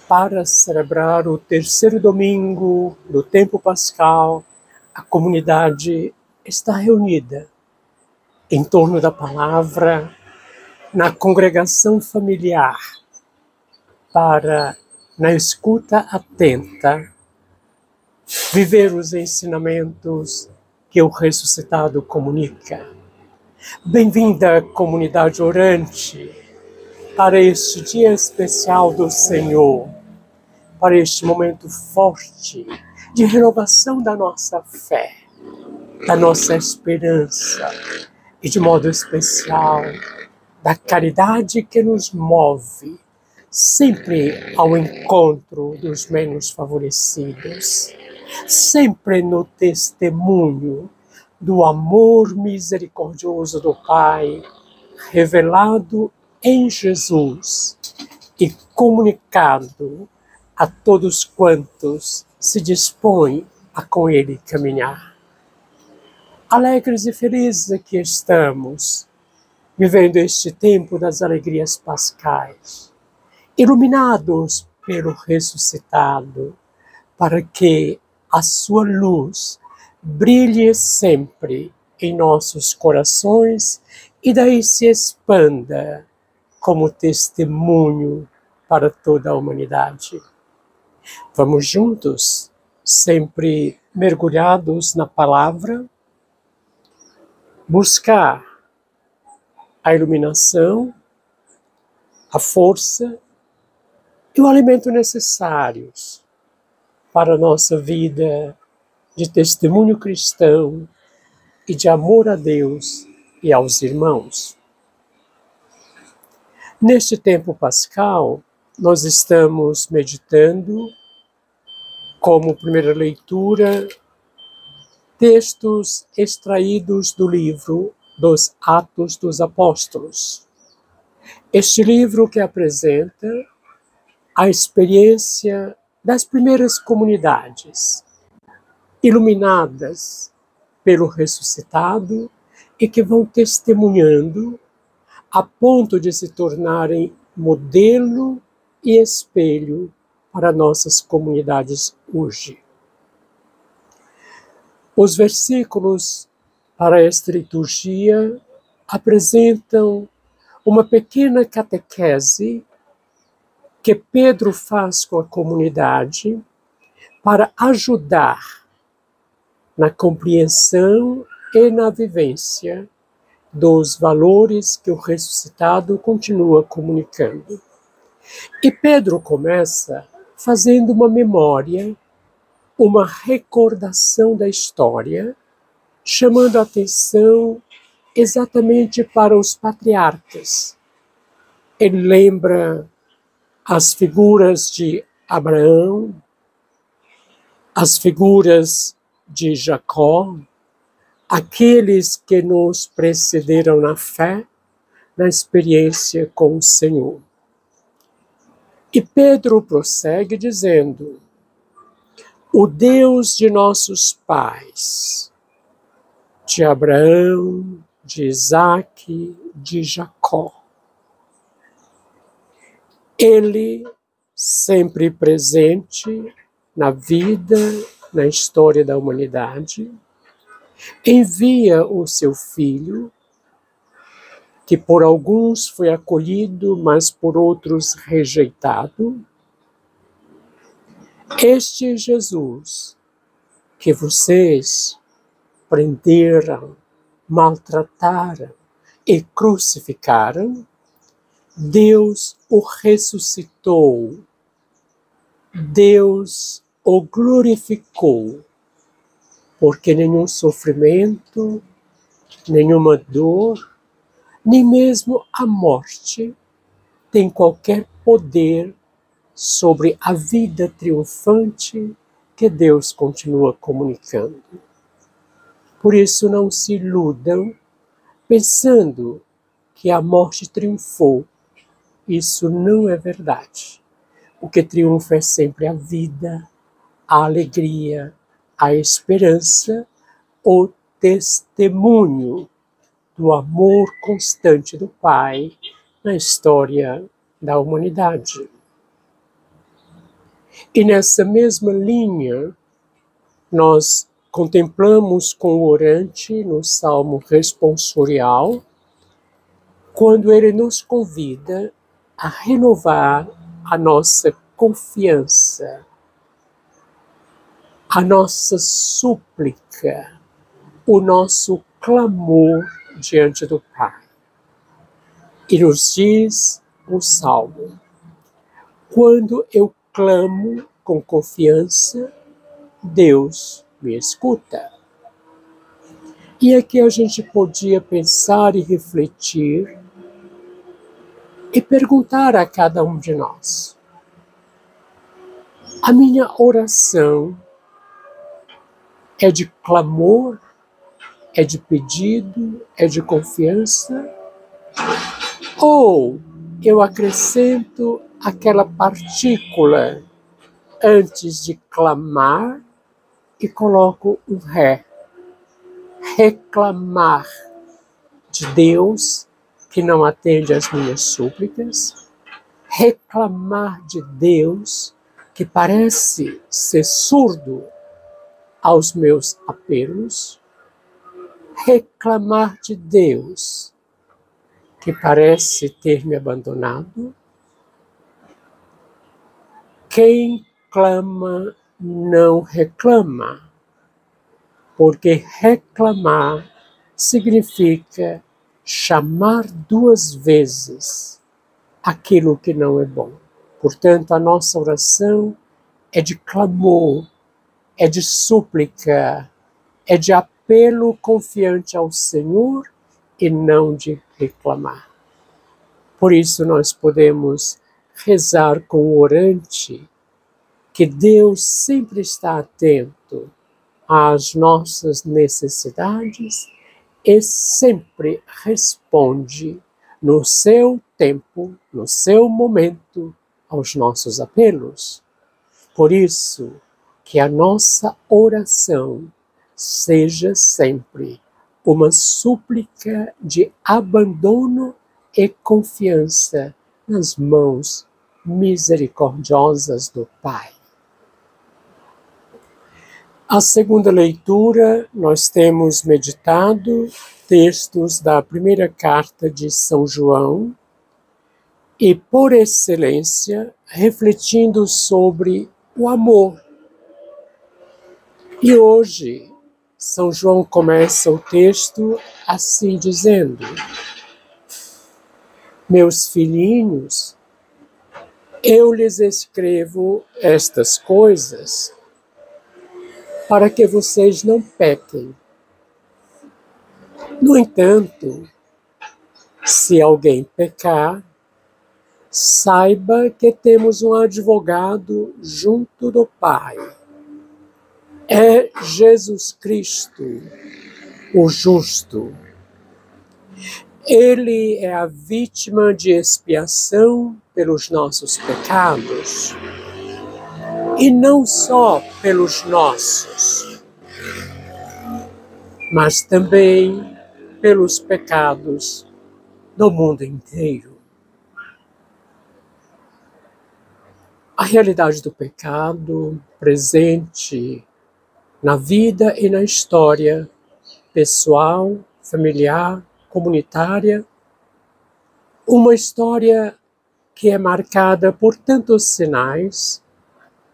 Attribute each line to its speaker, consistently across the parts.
Speaker 1: Para celebrar o terceiro domingo do tempo pascal, a comunidade está reunida em torno da palavra, na congregação familiar, para, na escuta atenta, viver os ensinamentos que o ressuscitado comunica. Bem-vinda, comunidade orante, para este dia especial do Senhor, para este momento forte de renovação da nossa fé, da nossa esperança e, de modo especial, da caridade que nos move sempre ao encontro dos menos favorecidos, sempre no testemunho do amor misericordioso do Pai, revelado em Jesus e comunicado a todos quantos se dispõem a com Ele caminhar. Alegres e felizes aqui estamos, vivendo este tempo das alegrias pascais, iluminados pelo ressuscitado, para que a sua luz brilhe sempre em nossos corações e daí se expanda como testemunho para toda a humanidade. Vamos juntos, sempre mergulhados na palavra, buscar a iluminação, a força e o alimento necessários para a nossa vida de testemunho cristão e de amor a Deus e aos irmãos. Neste tempo pascal, nós estamos meditando, como primeira leitura, textos extraídos do livro dos Atos dos Apóstolos. Este livro que apresenta a experiência das primeiras comunidades, iluminadas pelo ressuscitado e que vão testemunhando a ponto de se tornarem modelo e espelho para nossas comunidades hoje. Os versículos para esta liturgia apresentam uma pequena catequese que Pedro faz com a comunidade para ajudar na compreensão e na vivência dos valores que o ressuscitado continua comunicando. E Pedro começa fazendo uma memória, uma recordação da história, chamando a atenção exatamente para os patriarcas. Ele lembra as figuras de Abraão, as figuras de Jacó, aqueles que nos precederam na fé, na experiência com o Senhor. E Pedro prossegue dizendo: o Deus de nossos pais, de Abraão, de Isaque, de Jacó, Ele, sempre presente na vida, na história da humanidade, envia o seu Filho, que por alguns foi acolhido, mas por outros rejeitado. Este Jesus, que vocês prenderam, maltrataram e crucificaram, Deus o ressuscitou, Deus o glorificou, porque nenhum sofrimento, nenhuma dor, nem mesmo a morte tem qualquer poder sobre a vida triunfante que Deus continua comunicando. Por isso não se iludam pensando que a morte triunfou. Isso não é verdade. O que triunfa é sempre a vida, a alegria, a esperança, o testemunho do amor constante do Pai na história da humanidade. E nessa mesma linha, nós contemplamos com o orante no Salmo responsorial, quando ele nos convida a renovar a nossa confiança, a nossa súplica, o nosso clamor diante do Pai. E nos diz o Salmo: quando eu clamo com confiança, Deus me escuta. E aqui a gente podia pensar e refletir e perguntar a cada um de nós: a minha oração é de clamor, é de pedido, é de confiança? Ou eu acrescento aquela partícula antes de clamar e coloco um ré? Reclamar de Deus que não atende às minhas súplicas, reclamar de Deus que parece ser surdo aos meus apelos, reclamar de Deus que parece ter me abandonado. Quem clama não reclama, porque reclamar significa chamar duas vezes aquilo que não é bom. Portanto, a nossa oração é de clamor, é de súplica, é de apelo confiante ao Senhor e não de reclamar. Por isso nós podemos rezar com o orante que Deus sempre está atento às nossas necessidades e sempre responde no seu tempo, no seu momento, aos nossos apelos. Por isso, que a nossa oração seja sempre uma súplica de abandono e confiança nas mãos misericordiosas do Pai. A segunda leitura, nós temos meditado textos da primeira carta de São João e, por excelência, refletindo sobre o amor. E hoje, São João começa o texto assim dizendo: meus filhinhos, eu lhes escrevo estas coisas para que vocês não pequem. No entanto, se alguém pecar, saiba que temos um advogado junto do Pai. É Jesus Cristo, o justo. Ele é a vítima de expiação pelos nossos pecados. E não só pelos nossos, mas também pelos pecados do mundo inteiro. A realidade do pecado presente na vida e na história pessoal, familiar, comunitária, uma história que é marcada por tantos sinais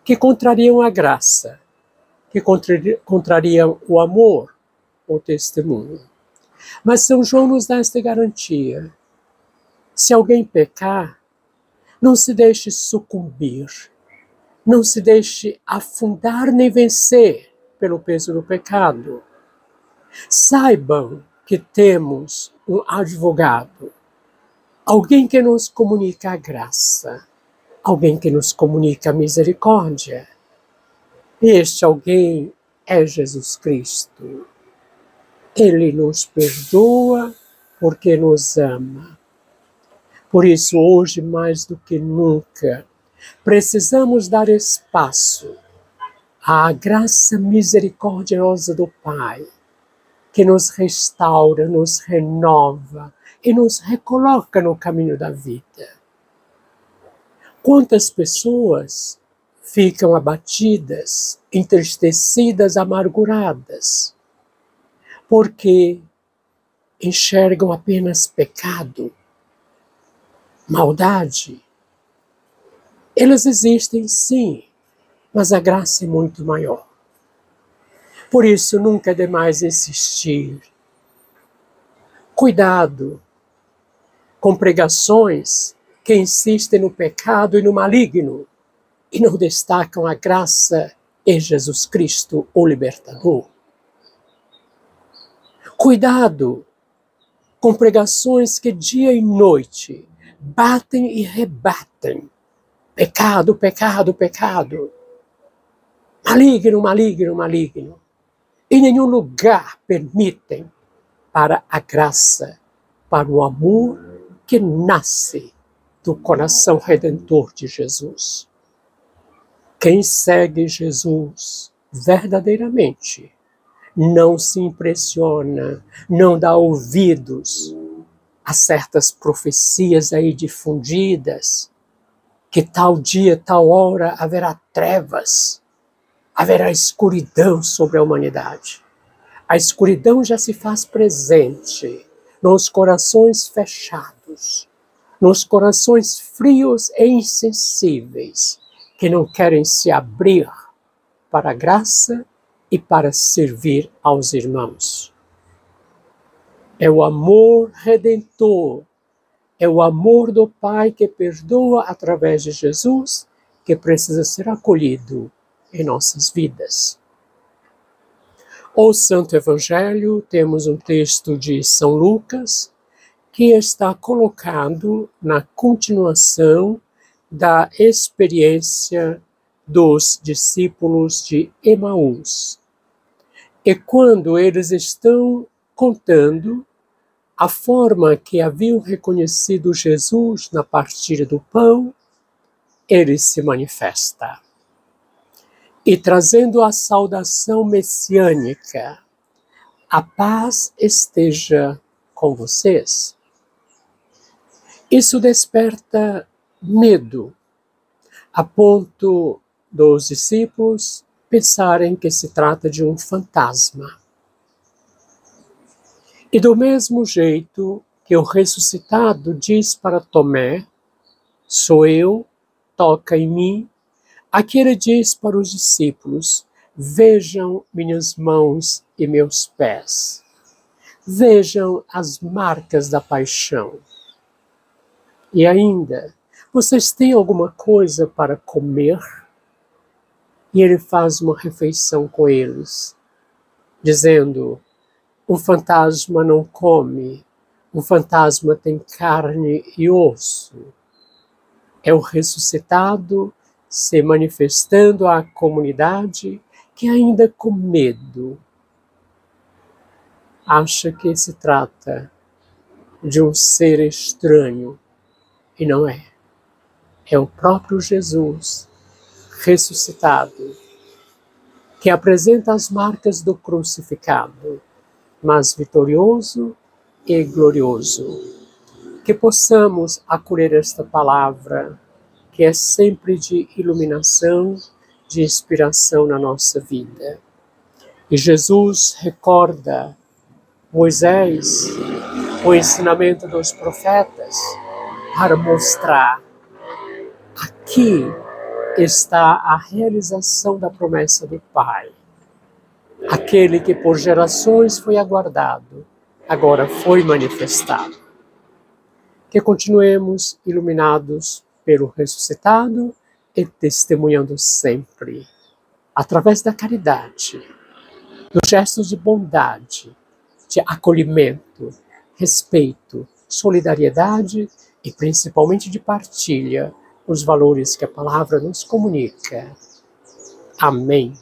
Speaker 1: que contrariam a graça, que contrariam o amor, o testemunho. Mas São João nos dá esta garantia: se alguém pecar, não se deixe sucumbir, não se deixe afundar nem vencer pelo peso do pecado. Saibam que temos um advogado, alguém que nos comunica a graça, alguém que nos comunica a misericórdia. E este alguém é Jesus Cristo. Ele nos perdoa porque nos ama. Por isso, hoje, mais do que nunca, precisamos dar espaço à graça misericordiosa do Pai, que nos restaura, nos renova e nos recoloca no caminho da vida. Quantas pessoas ficam abatidas, entristecidas, amarguradas, porque enxergam apenas pecado, maldade. Elas existem, sim, mas a graça é muito maior. Por isso, nunca é demais insistir. Cuidado com pregações que insistem no pecado e no maligno e não destacam a graça em Jesus Cristo, o libertador. Cuidado com pregações que dia e noite batem e rebatem. Pecado, pecado, pecado. Maligno, maligno, maligno. Em nenhum lugar permitem para a graça, para o amor que nasce do coração redentor de Jesus. Quem segue Jesus verdadeiramente não se impressiona, não dá ouvidos a certas profecias aí difundidas, que tal dia, tal hora haverá trevas, haverá escuridão sobre a humanidade. A escuridão já se faz presente nos corações fechados, nos corações frios e insensíveis, que não querem se abrir para a graça e para servir aos irmãos. É o amor redentor, é o amor do Pai que perdoa através de Jesus que precisa ser acolhido em nossas vidas. O Santo Evangelho, temos um texto de São Lucas que está colocado na continuação da experiência dos discípulos de Emaús. E quando eles estão contando a forma que haviam reconhecido Jesus na partilha do pão, ele se manifesta. E trazendo a saudação messiânica, a paz esteja com vocês. Isso desperta medo, a ponto dos discípulos pensarem que se trata de um fantasma. E do mesmo jeito que o ressuscitado diz para Tomé, sou eu, toca em mim, aqui ele diz para os discípulos, vejam minhas mãos e meus pés, vejam as marcas da paixão. E ainda, vocês têm alguma coisa para comer? E ele faz uma refeição com eles, dizendo, um fantasma não come, um fantasma tem carne e osso. É o ressuscitado se manifestando à comunidade que ainda com medo acha que se trata de um ser estranho, e não é. É o próprio Jesus ressuscitado, que apresenta as marcas do crucificado, mas vitorioso e glorioso. Que possamos acolher esta palavra, que é sempre de iluminação, de inspiração na nossa vida. E Jesus recorda Moisés, o ensinamento dos profetas, para mostrar aqui está a realização da promessa do Pai. Aquele que por gerações foi aguardado, agora foi manifestado. Que continuemos iluminados pelo ressuscitado e testemunhando sempre, através da caridade, dos gestos de bondade, de acolhimento, respeito, solidariedade e principalmente de partilha, os valores que a palavra nos comunica. Amém.